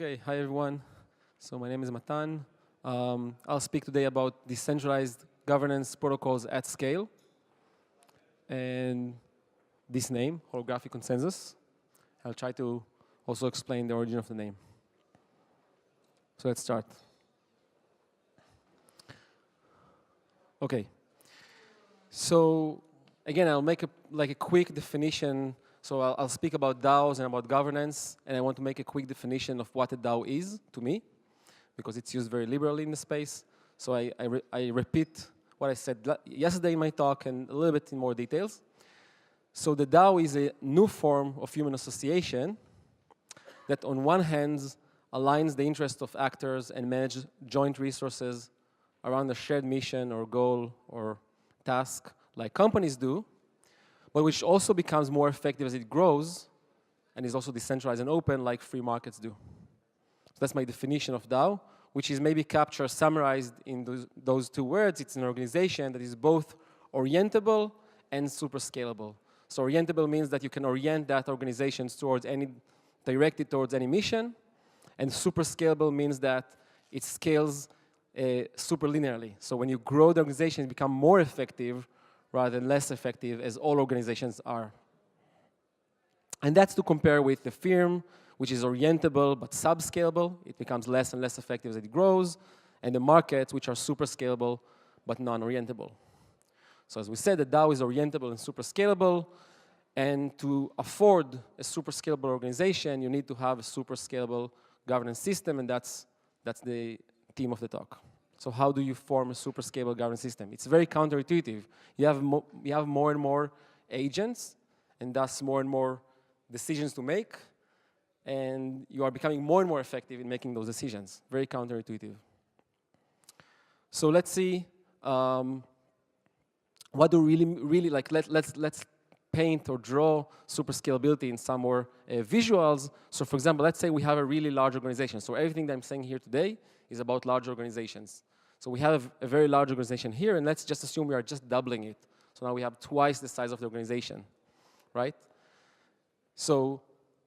Okay, hi everyone. So my name is Matan. I'll speak today about decentralized governance protocols at scale and this name, holographic consensus. I'll try to also explain the origin of the name. So let's start. Okay. So again, I'll make a quick definition. So I'll speak about DAOs and about governance, and I want to make a quick definition of what a DAO is to me, because it's used very liberally in the space. So I repeat what I said yesterday in my talk and a little bit in more details. So the DAO is a new form of human association that on one hand aligns the interests of actors and manages joint resources around a shared mission or goal or task like companies do, but which also becomes more effective as it grows and is also decentralized and open like free markets do. So that's my definition of DAO, which is maybe captured, summarized in those two words. It's an organization that is both orientable and super scalable. So orientable means that you can orient that organization towards directed towards any mission, and super scalable means that it scales super linearly. So when you grow the organization, it becomes more effective rather than less effective, as all organizations are. And that's to compare with the firm, which is orientable but subscalable. It becomes less and less effective as it grows. And the markets, which are super scalable but non-orientable. So as we said, the DAO is orientable and super scalable. And to afford a super scalable organization, you need to have a super scalable governance system, and that's the theme of the talk. So how do you form a super scalable governance system? It's very counterintuitive. You have more and more agents, and thus more and more decisions to make, and you are becoming more and more effective in making those decisions. Very counterintuitive. So let's see what do really like. Let's paint or draw super scalability in some more visuals. So for example, let's say we have a really large organization. So everything that I'm saying here today is about large organizations. So we have a very large organization here, and let's just assume we are just doubling it. So now we have twice the size of the organization, right? So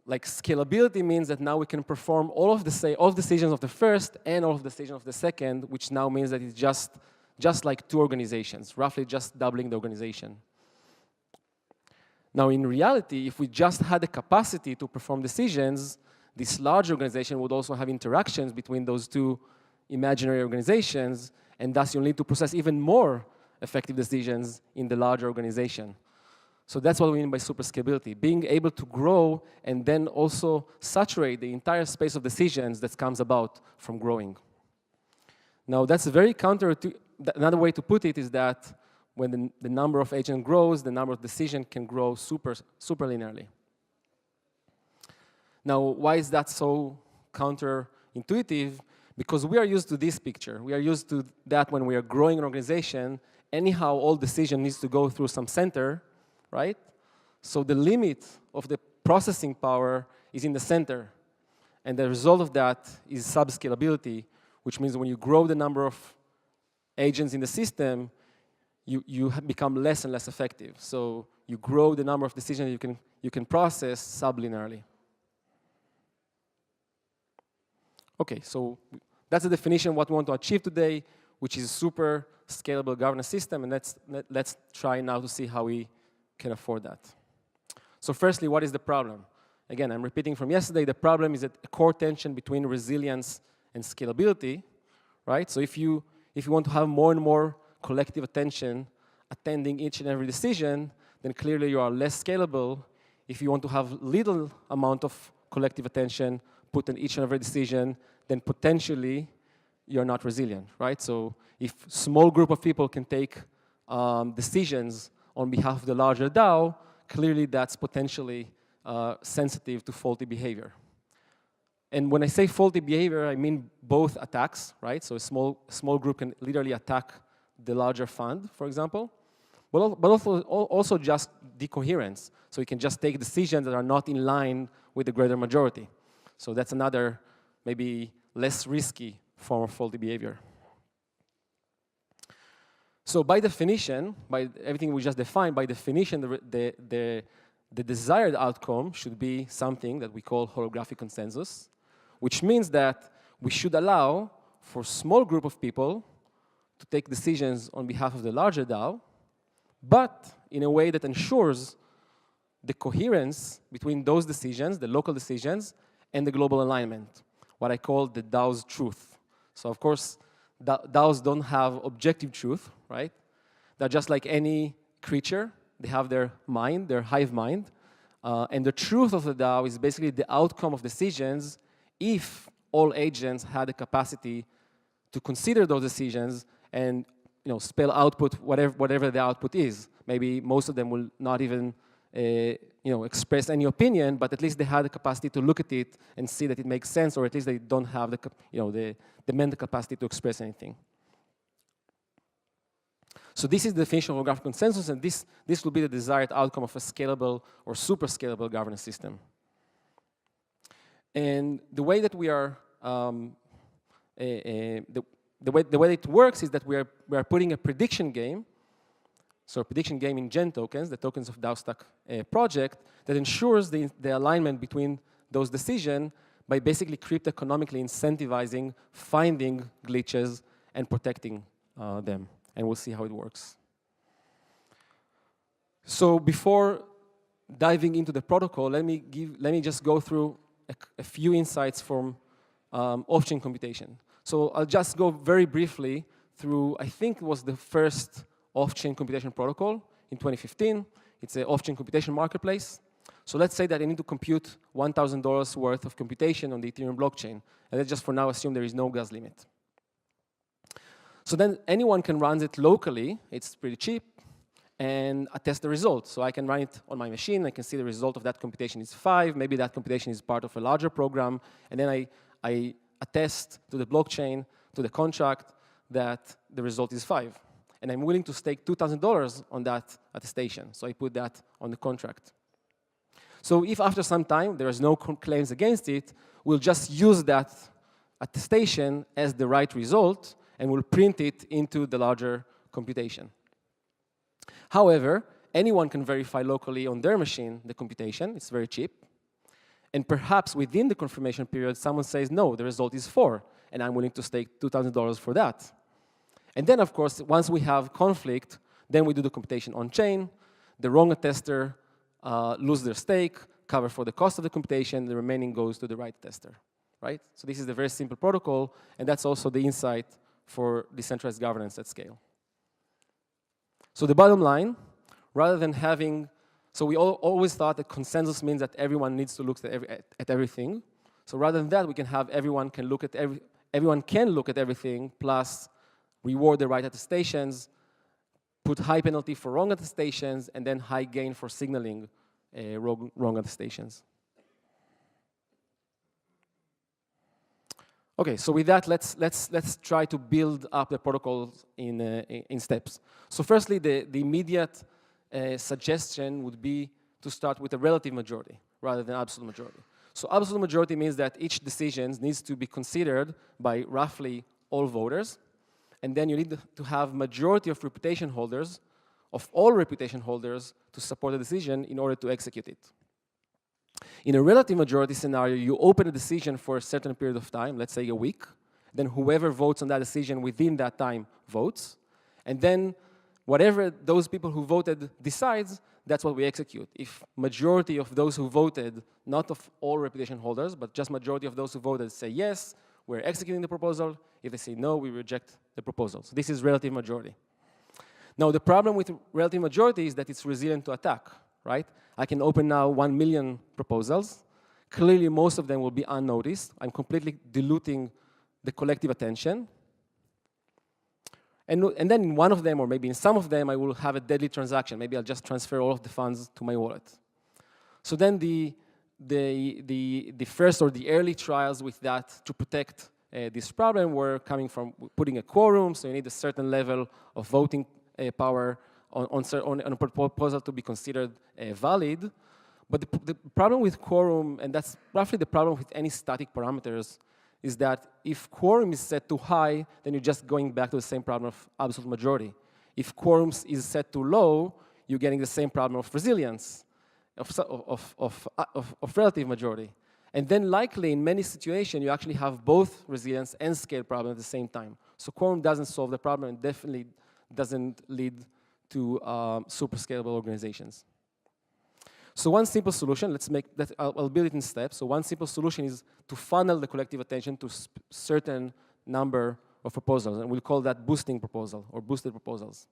like scalability means that now we can perform all of decisions of the first and all of the decisions of the second, which now means that it's just like two organizations, roughly just doubling the organization. Now in reality, if we just had the capacity to perform decisions, this large organization would also have interactions between those two imaginary organizations, and thus you'll need to process even more effective decisions in the larger organization. So that's what we mean by super scalability, being able to grow and then also saturate the entire space of decisions that comes about from growing. Now that's very another way to put it is that when the number of agents grows, the number of decisions can grow super linearly. Now, why is that so counterintuitive? Because we are used to this picture. We are used to that when we are growing an organization, anyhow, all decision needs to go through some center, right? So the limit of the processing power is in the center. And the result of that is subscalability, which means when you grow the number of agents in the system, you become less and less effective. So you grow the number of decisions you can process sublinearly. Okay, so that's the definition of what we want to achieve today, which is a super scalable governance system, and let's try now to see how we can afford that. So firstly, what is the problem? Again, I'm repeating from yesterday, the problem is a core tension between resilience and scalability, right? So if you want to have more and more collective attention attending each and every decision, then clearly you are less scalable. If you want to have little amount of collective attention put in each and every decision, then potentially you're not resilient, right? So if small group of people can take decisions on behalf of the larger DAO, clearly that's potentially sensitive to faulty behavior. And when I say faulty behavior, I mean both attacks, right? So a small group can literally attack the larger fund, for example, but also just decoherence. So you can just take decisions that are not in line with the greater majority. So that's another maybe less risky form of faulty behavior. So by definition, by everything we just defined, by definition, the desired outcome should be something that we call holographic consensus, which means that we should allow for a small group of people to take decisions on behalf of the larger DAO, but in a way that ensures the coherence between those decisions, the local decisions, and the global alignment, what I call the DAO's truth. So of course, DAOs don't have objective truth, right? They're just like any creature. They have their mind, their hive mind. And the truth of the DAO is basically the outcome of decisions if all agents had the capacity to consider those decisions and spell output, whatever the output is. Maybe most of them will not even express any opinion, but at least they had the capacity to look at it and see that it makes sense, or at least they don't have the mental capacity to express anything. So this is the definition of graphic consensus, and this will be the desired outcome of a scalable or super scalable governance system. And the way that we are, the way it works is that we are putting a prediction game, so a prediction game in Gen tokens, the tokens of DAOstack project, that ensures the alignment between those decisions by basically crypto-economically incentivizing, finding glitches, and protecting them. And we'll see how it works. So before diving into the protocol, let me just go through a few insights from off-chain computation. So I'll just go very briefly through, I think it was the first off-chain computation protocol in 2015. It's an off-chain computation marketplace. So let's say that I need to compute $1,000 worth of computation on the Ethereum blockchain. And let's just for now assume there is no gas limit. So then anyone can run it locally. It's pretty cheap. And attest the result. So I can run it on my machine. I can see the result of that computation is 5. Maybe that computation is part of a larger program. And then I attest to the blockchain, to the contract, that the result is 5. And I'm willing to stake $2,000 on that attestation. So I put that on the contract. So if after some time there is no claims against it, we'll just use that attestation as the right result, and we'll print it into the larger computation. However, anyone can verify locally on their machine the computation. It's very cheap. And perhaps within the confirmation period, someone says, no, the result is 4, and I'm willing to stake $2,000 for that. And then, of course, once we have conflict, then we do the computation on-chain. The wrong attester lose their stake, cover for the cost of the computation, the remaining goes to the right attester, right? So this is a very simple protocol, and that's also the insight for decentralized governance at scale. So the bottom line, rather than having, so we always thought that consensus means that everyone needs to look at everything. So rather than that, we can have everyone can look at everything, plus reward the right attestations, put high penalty for wrong attestations, and then high gain for signaling wrong attestations. Okay, so with that, let's try to build up the protocols in steps. So firstly, the immediate suggestion would be to start with a relative majority rather than absolute majority. So absolute majority means that each decision needs to be considered by roughly all voters, and then you need to have majority of reputation holders, of all reputation holders, to support the decision in order to execute it. In a relative majority scenario, you open a decision for a certain period of time, let's say a week, then whoever votes on that decision within that time votes, and then whatever those people who voted decides, that's what we execute. If majority of those who voted, not of all reputation holders, but just majority of those who voted say yes, we're executing the proposal. If they say no, we reject the proposal. So this is relative majority. Now, the problem with relative majority is that it's resilient to attack, right? I can open now 1 million proposals. Clearly, most of them will be unnoticed. I'm completely diluting the collective attention. And then in one of them, or maybe in some of them, I will have a deadly transaction. Maybe I'll just transfer all of the funds to my wallet. So then the first or the early trials with that to protect this problem were coming from putting a quorum, so you need a certain level of voting power on a proposal to be considered valid. But the problem with quorum, and that's roughly the problem with any static parameters, is that if quorum is set too high, then you're just going back to the same problem of absolute majority. If quorum is set too low, you're getting the same problem of resilience, of relative majority. And then likely in many situations, you actually have both resilience and scale problem at the same time. So quorum doesn't solve the problem and definitely doesn't lead to super scalable organizations. So one simple solution, let's make that, I'll build it in steps. So one simple solution is to funnel the collective attention to certain number of proposals, and we'll call that boosting proposal or boosted proposals.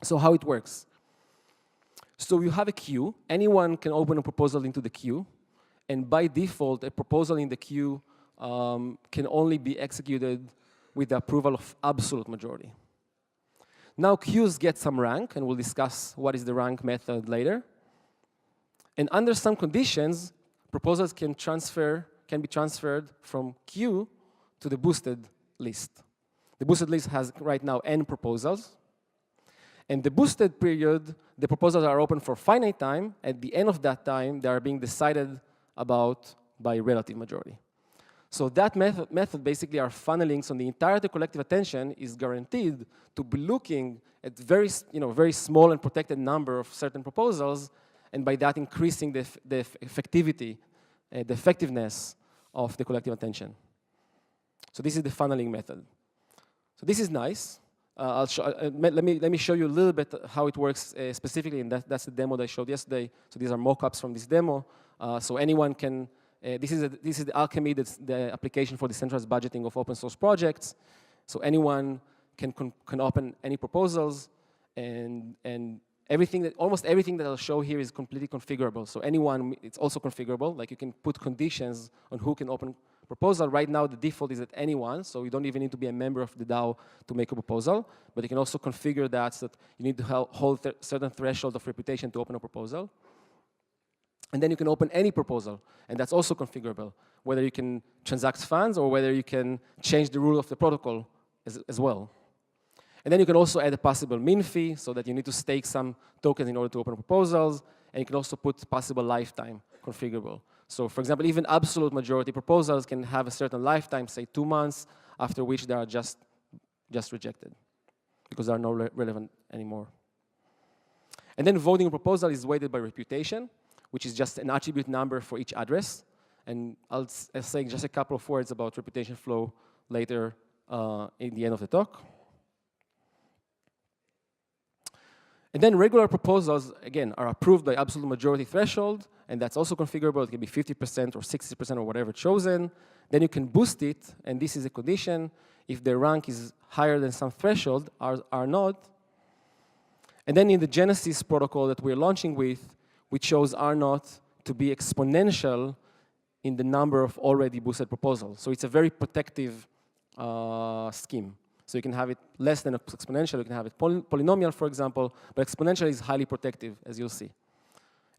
So how it works. So you have a queue, anyone can open a proposal into the queue, and by default, a proposal in the queue can only be executed with the approval of absolute majority. Now queues get some rank, and we'll discuss what is the rank method later. And under some conditions, proposals can be transferred from queue to the boosted list. The boosted list has right now n proposals. And the boosted period, the proposals are open for finite time. At the end of that time, they are being decided about by relative majority. So that method basically are funneling, so the entire collective attention is guaranteed to be looking at very small and protected number of certain proposals, and by that increasing the effectiveness of the collective attention. So this is the funneling method. So this is nice. Let me show you a little bit how it works specifically, and that's the demo that I showed yesterday. So these are mock-ups from this demo. So anyone can. This is the Alchemy, that's the application for decentralized budgeting of open source projects. So anyone can open any proposals, and almost everything that I'll show here is completely configurable. So anyone, it's also configurable. Like you can put conditions on who can open proposal. Right now, the default is that anyone, so you don't even need to be a member of the DAO to make a proposal. But you can also configure that so that you need to hold certain threshold of reputation to open a proposal. And then you can open any proposal, and that's also configurable, whether you can transact funds or whether you can change the rule of the protocol as well. And then you can also add a possible min fee, so that you need to stake some tokens in order to open proposals, and you can also put possible lifetime configurable. So for example, even absolute majority proposals can have a certain lifetime, say 2 months, after which they are just rejected, because they are not relevant anymore. And then voting a proposal is weighted by reputation, which is just an attribute number for each address. And I'll say just a couple of words about reputation flow later in the end of the talk. And then regular proposals, again, are approved by absolute majority threshold, and that's also configurable. It can be 50% or 60% or whatever chosen. Then you can boost it, and this is a condition. If the rank is higher than some threshold, are not. And then in the Genesis protocol that we're launching with, we chose R naught to be exponential in the number of already boosted proposals. So it's a very protective scheme. So you can have it less than exponential, you can have it polynomial, for example, but exponential is highly protective, as you'll see,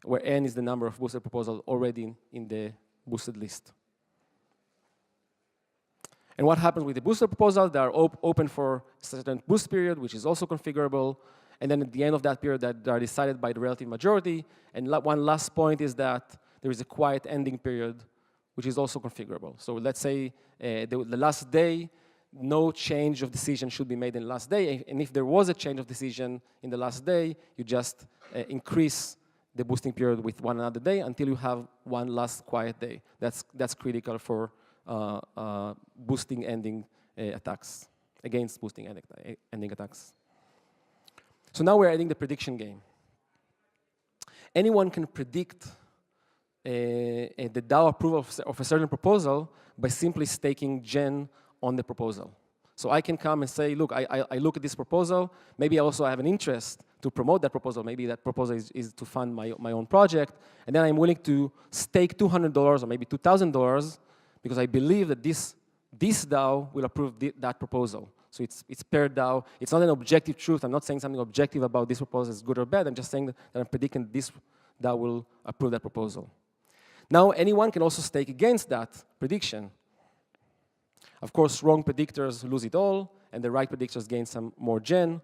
where n is the number of boosted proposals already in the boosted list. And what happens with the boosted proposals? They are open for a certain boost period, which is also configurable. And then at the end of that period, that are decided by the relative majority. And one last point is that there is a quiet ending period, which is also configurable. So let's say the last day, no change of decision should be made in the last day. And if there was a change of decision in the last day, you just increase the boosting period with one another day until you have one last quiet day. That's critical for boosting ending attacks, against boosting ending attacks. So now we're adding the prediction game. Anyone can predict the DAO approval of a certain proposal by simply staking gen on the proposal. So I can come and say, look, I look at this proposal. Maybe I also have an interest to promote that proposal. Maybe that proposal is to fund my own project. And then I'm willing to stake $200 or maybe $2,000 because I believe that this DAO will approve that proposal. So it's paired DAO. It's not an objective truth. I'm not saying something objective about this proposal is good or bad. I'm just saying that I'm predicting this DAO will approve that proposal. Now, anyone can also stake against that prediction. Of course, wrong predictors lose it all, and the right predictors gain some more gen.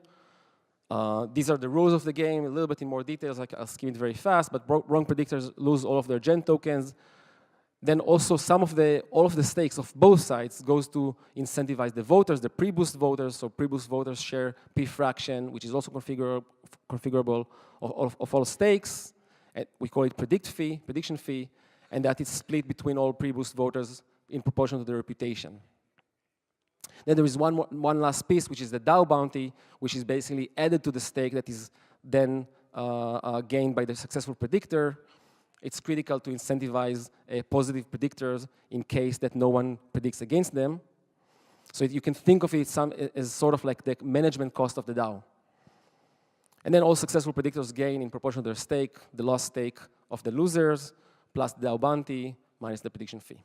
These are the rules of the game, a little bit in more details. I'll skim it very fast, but wrong predictors lose all of their gen tokens. Then also all of the stakes of both sides goes to incentivize the voters, the pre-boost voters. So pre-boost voters share P fraction, which is also configurable of all stakes. We call it prediction fee. and that it's split between all pre-boost voters in proportion to their reputation. Then there is one last piece, which is the DAO bounty, which is basically added to the stake that is then gained by the successful predictor. It's critical to incentivize positive predictors in case that no one predicts against them. So you can think of it as sort of like the management cost of the DAO. And then all successful predictors gain in proportion to their stake, the lost stake of the losers, plus the DAO bounty, minus the prediction fee.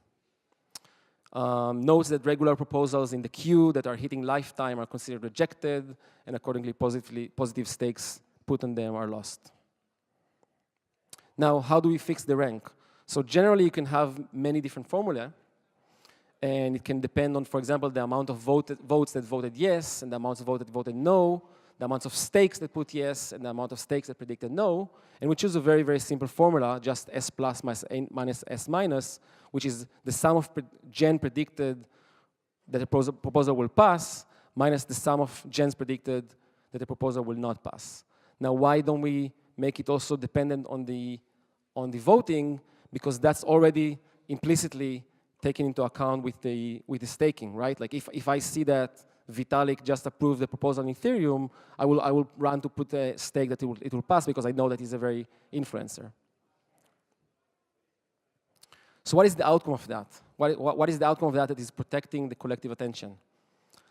Notes that regular proposals in the queue that are hitting lifetime are considered rejected, and accordingly positive stakes put on them are lost. Now, how do we fix the rank? So generally, you can have many different formulae, and it can depend on, for example, the amount of votes that voted yes, and the amount of votes that voted no, the amount of stakes that put yes, and the amount of stakes that predicted no. And we choose a very, very simple formula, just S plus minus S minus, which is the sum of gen predicted that the proposal will pass, minus the sum of gens predicted that the proposal will not pass. Now, why don't we make it also dependent on the voting? Because that's already implicitly taken into account with the staking, right? Like if I see that Vitalik just approved the proposal in Ethereum, I will run to put a stake that it will pass because I know that he's a very influencer. So what is the outcome of that? What is the outcome of that is protecting the collective attention?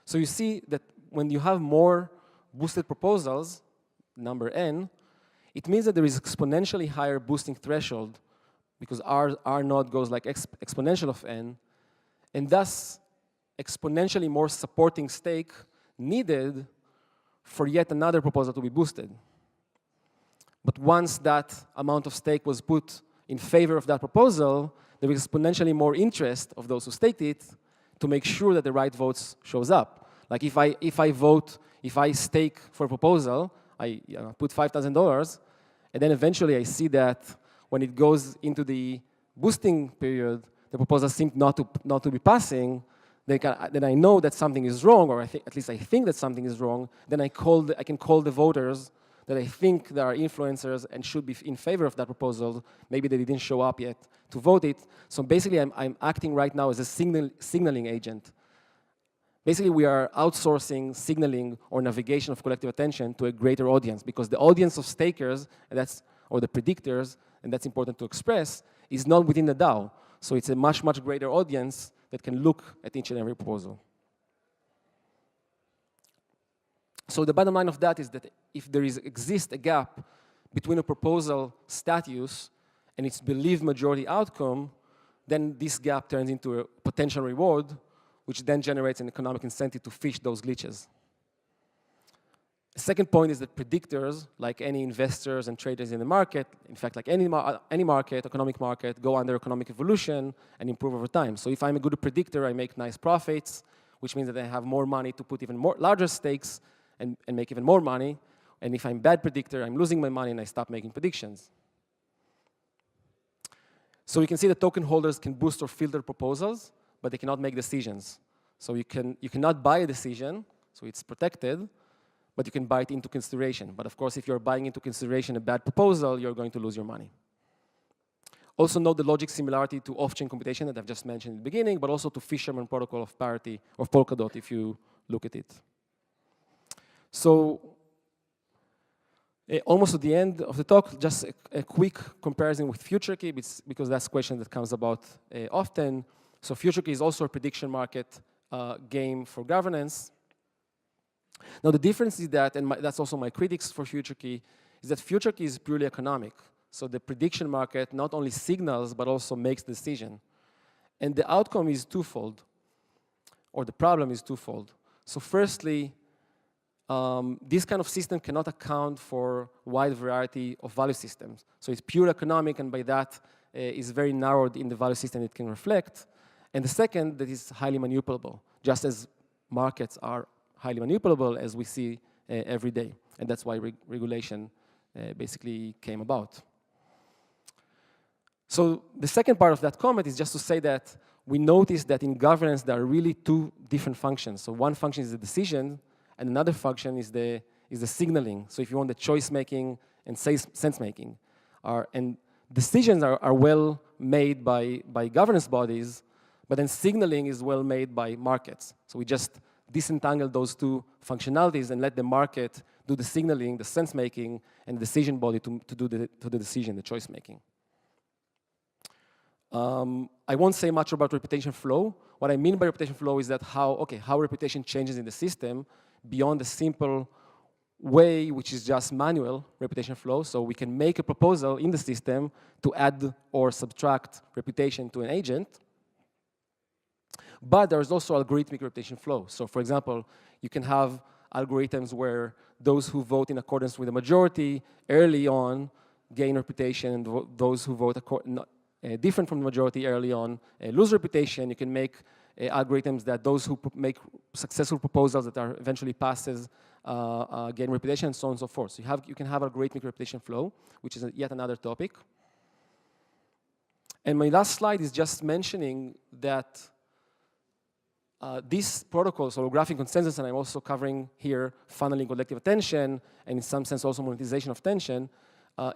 So you see that when you have more boosted proposals, number n, it means that there is exponentially higher boosting threshold because R naught goes like exponential of n, and thus exponentially more supporting stake needed for yet another proposal to be boosted. But once that amount of stake was put in favor of that proposal, there is exponentially more interest of those who staked it to make sure that the right votes shows up. Like if I stake for a proposal, I put $5,000, and then eventually I see that when it goes into the boosting period, the proposal seems not to be passing, then I know that something is wrong, or at least I think that something is wrong. Then I can call the voters that I think that are influencers and should be in favor of that proposal. Maybe they didn't show up yet to vote it. So basically, I'm acting right now as a signaling agent. Basically, we are outsourcing signaling or navigation of collective attention to a greater audience, because the audience of stakers, or the predictors, and that's important to express, is not within the DAO. So it's a much, much greater audience that can look at each and every proposal. So the bottom line of that is that if there exists a gap between a proposal status and its believed majority outcome, then this gap turns into a potential reward, which then generates an economic incentive to fish those glitches. The second point is that predictors, like any investors and traders in the market, in fact, like any market, economic market, go under economic evolution and improve over time. So if I'm a good predictor, I make nice profits, which means that I have more money to put even more larger stakes and make even more money. And if I'm a bad predictor, I'm losing my money and I stop making predictions. So you can see that token holders can boost or filter proposals, but they cannot make decisions. So you cannot buy a decision, so it's protected, but you can buy it into consideration. But of course, if you're buying into consideration a bad proposal, you're going to lose your money. Also note the logic similarity to off-chain computation that I've just mentioned in the beginning, but also to Fisherman protocol of parity of Polkadot if you look at it. So almost at the end of the talk, just a quick comparison with FutureKey, because that's a question that comes about often. So FutureKey is also a prediction market game for governance. Now the difference is that, and that's also my critics for FutureKey, is that FutureKey is purely economic. So the prediction market not only signals, but also makes the decision. And the outcome is twofold, or the problem is twofold. So firstly, this kind of system cannot account for wide variety of value systems. So it's pure economic, and by that is very narrowed in the value system it can reflect. And the second, that is highly manipulable, just as markets are highly manipulable as we see every day. And that's why regulation basically came about. So the second part of that comment is just to say that we notice that in governance there are really two different functions. So one function is the decision, and another function is the signaling. So if you want the choice making and sense making, and decisions are well made by governance bodies, but then signaling is well made by markets. So we just disentangle those two functionalities and let the market do the signaling, the sense making, and the decision body to do the decision, the choice making. I won't say much about reputation flow. What I mean by reputation flow is that how reputation changes in the system beyond the simple way, which is just manual reputation flow. So we can make a proposal in the system to add or subtract reputation to an agent. But there's also algorithmic reputation flow. So for example, you can have algorithms where those who vote in accordance with the majority early on gain reputation, and those who vote different from the majority early on lose reputation. You can make algorithms that those who make successful proposals that are eventually passes gain reputation, and so on and so forth. So you can have algorithmic reputation flow, which is yet another topic. And my last slide is just mentioning that these protocols, holographic consensus, and I'm also covering here funneling collective attention, and in some sense also monetization of attention,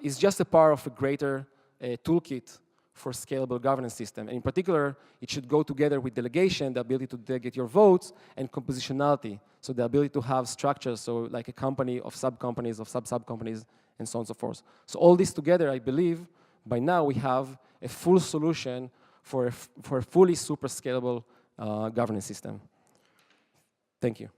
is just a part of a greater toolkit for scalable governance system. And in particular, it should go together with delegation, the ability to delegate your votes, and compositionality, so the ability to have structures, so like a company of sub-companies, of sub-sub-companies, and so on and so forth. So all this together, I believe, by now we have a full solution for a fully super scalable governance system. Thank you.